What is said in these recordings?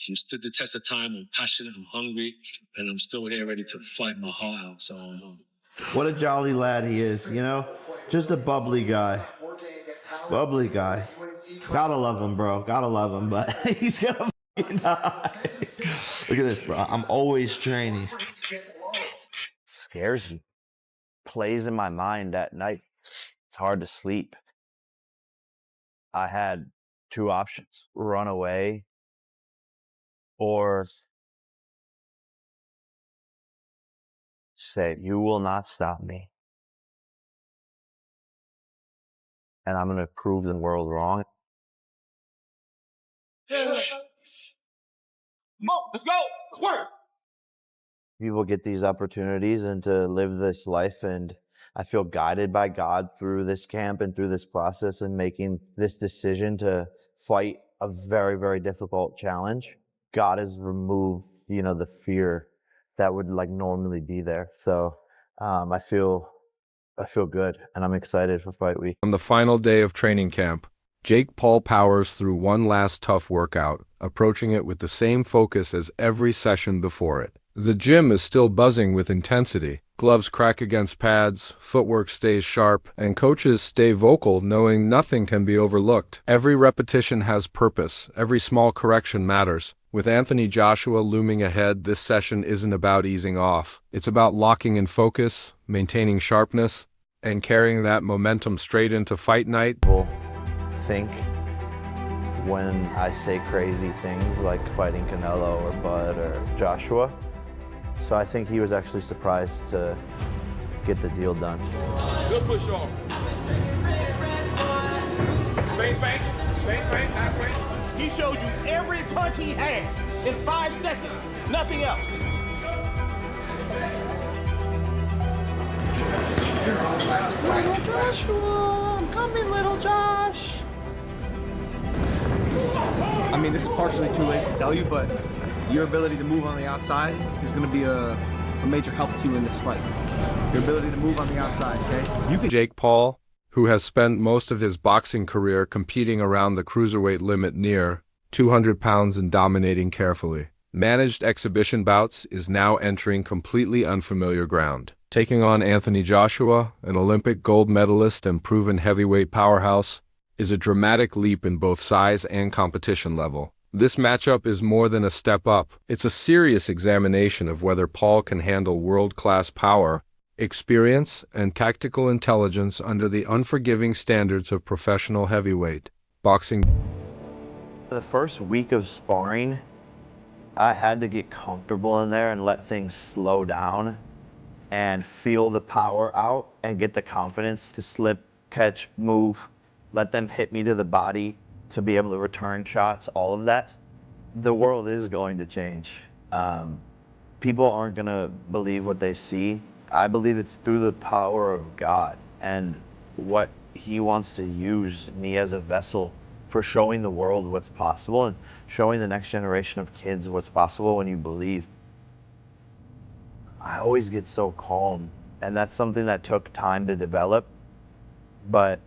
I'm stood the test of time. I'm passionate. I'm hungry, and I'm still here ready to fight my heart out. So, what a jolly lad he is, you know? Just a bubbly guy. Bubbly guy. Gotta love him, bro. Gotta love him, but he's gonna fucking die. Look at this, bro. I'm always training. Scares me. Plays in my mind at night. It's hard to sleep. I had two options: run away or say, you will not stop me. And I'm going to prove the world wrong. Come on, let's go. Let's work. People get these opportunities and to live this life, and I feel guided by God through this camp and through this process and making this decision to fight a very, very difficult challenge. God has removed, the fear that would normally be there. So I feel good, and I'm excited for fight week. On the final day of training camp, Jake Paul powers through one last tough workout, approaching it with the same focus as every session before it. The gym is still buzzing with intensity. Gloves crack against pads, footwork stays sharp, and coaches stay vocal knowing nothing can be overlooked. Every repetition has purpose, every small correction matters. With Anthony Joshua looming ahead, this session isn't about easing off. It's about locking in focus, maintaining sharpness, and carrying that momentum straight into fight night. People think when I say crazy things like fighting Canelo or Bud or Joshua. So I think he was actually surprised to get the deal done. Good push off. Bang, bang, bang, bang, halfway. He showed you every punch he had in 5 seconds. Nothing else. Little Joshua, I'm coming, little Josh. I mean, this is partially too late to tell you, but your ability to move on the outside is going to be a major help to you in this fight. Your ability to move on the outside, okay? Jake Paul, who has spent most of his boxing career competing around the cruiserweight limit near 200 pounds and dominating carefully, managed exhibition bouts, is now entering completely unfamiliar ground. Taking on Anthony Joshua, an Olympic gold medalist and proven heavyweight powerhouse, is a dramatic leap in both size and competition level. This matchup is more than a step up. It's a serious examination of whether Paul can handle world-class power, experience, and tactical intelligence under the unforgiving standards of professional heavyweight boxing. The first week of sparring, I had to get comfortable in there and let things slow down and feel the power out and get the confidence to slip, catch, move, let them hit me to the body, to be able to return shots, all of that. The world is going to change. People aren't going to believe what they see. I believe it's through the power of God and what he wants to use me as a vessel for showing the world what's possible and showing the next generation of kids what's possible when you believe. I always get so calm, and that's something that took time to develop, but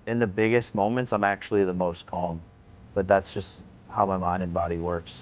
in the biggest moments, I'm actually the most calm, but that's just how my mind and body works.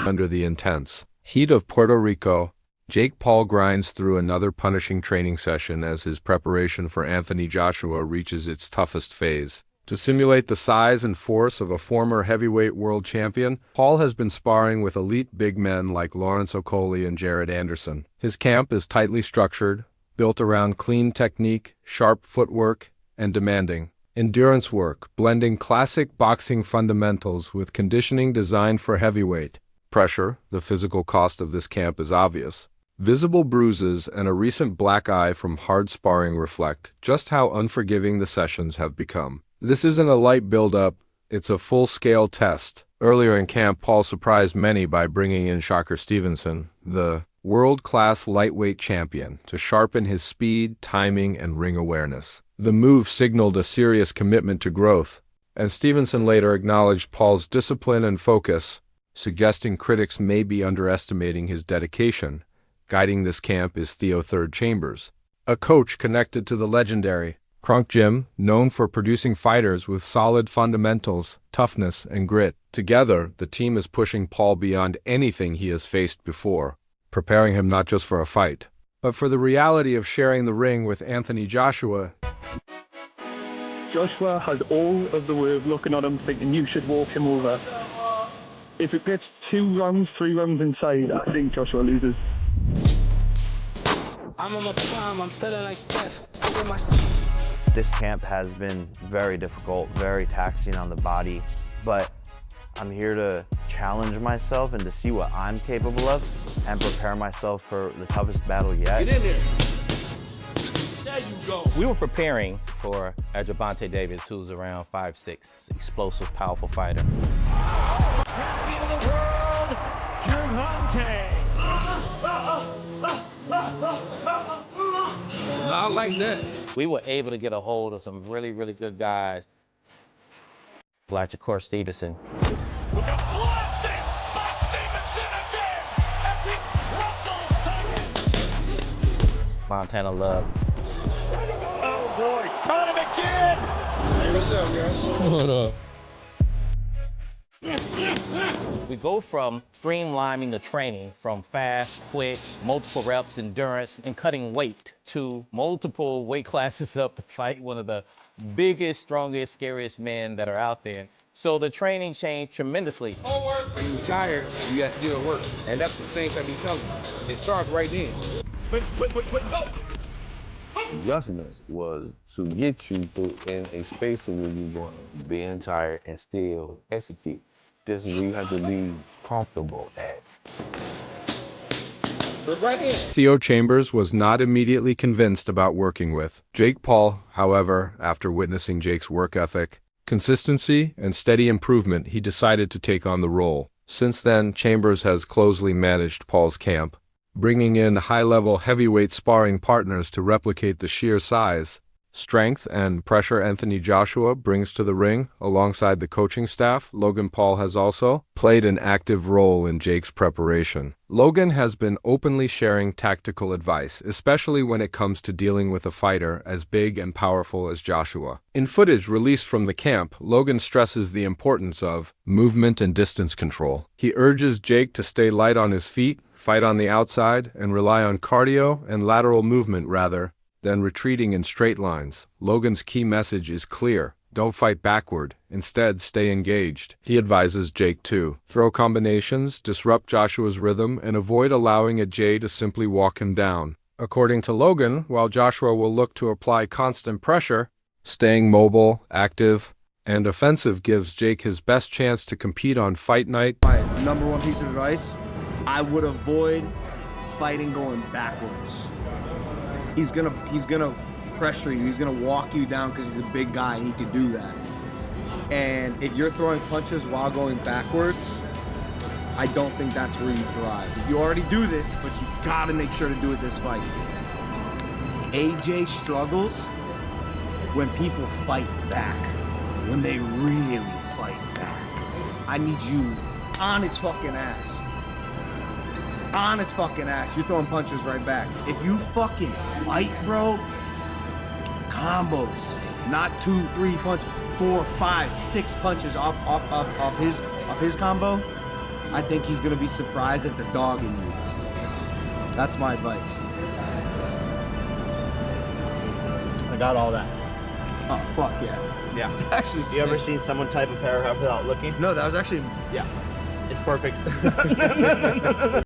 Under the intense heat of Puerto Rico, Jake Paul grinds through another punishing training session as his preparation for Anthony Joshua reaches its toughest phase. To simulate the size and force of a former heavyweight world champion, Paul has been sparring with elite big men like Lawrence Okolie and Jared Anderson. His camp is tightly structured, built around clean technique, sharp footwork, and demanding endurance work, blending classic boxing fundamentals with conditioning designed for heavyweight pressure. The physical cost of this camp is obvious. Visible bruises and a recent black eye from hard sparring reflect just how unforgiving the sessions have become. This isn't a light build-up, it's a full-scale test. Earlier in camp, Paul surprised many by bringing in Shakur Stevenson, the world-class lightweight champion, to sharpen his speed, timing, and ring awareness. The move signaled a serious commitment to growth, and Stevenson later acknowledged Paul's discipline and focus, suggesting critics may be underestimating his dedication. Guiding this camp is Theo Third Chambers, a coach connected to the legendary Kronk Gym, known for producing fighters with solid fundamentals, toughness, and grit. Together, the team is pushing Paul beyond anything he has faced before, preparing him not just for a fight, but for the reality of sharing the ring with Anthony Joshua. Joshua has all of the world looking at him thinking you should walk him over. If it gets 2 rounds, 3 rounds inside, I think Joshua loses. I'm on my prime, I'm feeling like Steph. This camp has been very difficult, very taxing on the body, but I'm here to challenge myself and to see what I'm capable of and prepare myself for the toughest battle yet. Get in there. There you go. We were preparing for Gervonta Davis, who's around 5'6", explosive, powerful fighter. Champion of the world, Gervonta. I like that. We were able to get a hold of some really, really good guys. Like Shakur Stevenson. We got blasted by Stevenson again as he ruffles target. Montana Love. Oh boy, caught him again. Hey, what's up, guys? What up? We go from streamlining the training from fast, quick, multiple reps, endurance, and cutting weight to multiple weight classes up to fight one of the biggest, strongest, scariest men that are out there. So the training changed tremendously. Homework, when you're tired, you have to do the work. And that's the same thing I be telling you. It starts right then. Wait, go. Adjustments was to get you through in a space where you're going to be tired and still execute. This is where you have to be comfortable at. Right in. Theo Chambers was not immediately convinced about working with Jake Paul. However, after witnessing Jake's work ethic, consistency, and steady improvement, he decided to take on the role. Since then, Chambers has closely managed Paul's camp, bringing in high-level heavyweight sparring partners to replicate the sheer size, strength, and pressure Anthony Joshua brings to the ring. Alongside the coaching staff, Logan Paul has also played an active role in Jake's preparation. Logan has been openly sharing tactical advice, especially when it comes to dealing with a fighter as big and powerful as Joshua. In footage released from the camp, Logan stresses the importance of movement and distance control. He urges Jake to stay light on his feet, fight on the outside, and rely on cardio and lateral movement rather than retreating in straight lines. Logan's key message is clear. Don't fight backward. Instead, stay engaged. He advises Jake to throw combinations, disrupt Joshua's rhythm, and avoid allowing a J to simply walk him down. According to Logan, while Joshua will look to apply constant pressure, staying mobile, active, and offensive gives Jake his best chance to compete on fight night. My number one piece of advice, I would avoid fighting going backwards. He's gonna pressure you. He's gonna walk you down because he's a big guy and he can do that. And if you're throwing punches while going backwards, I don't think that's where you thrive. You already do this, but you gotta make sure to do it this fight. AJ struggles when people fight back, when they really fight back. I need you on his fucking ass. On his fucking ass. You're throwing punches right back. If you fucking fight, bro, combos, not 2, 3 punches, 4, 5, 6 punches off his combo, I think he's gonna be surprised at the dog in you. That's my advice. I got all that. Oh, fuck yeah. Yeah. It's actually You ever sick. seen someone type a paragraph without looking? No, that was actually... Yeah. It's perfect.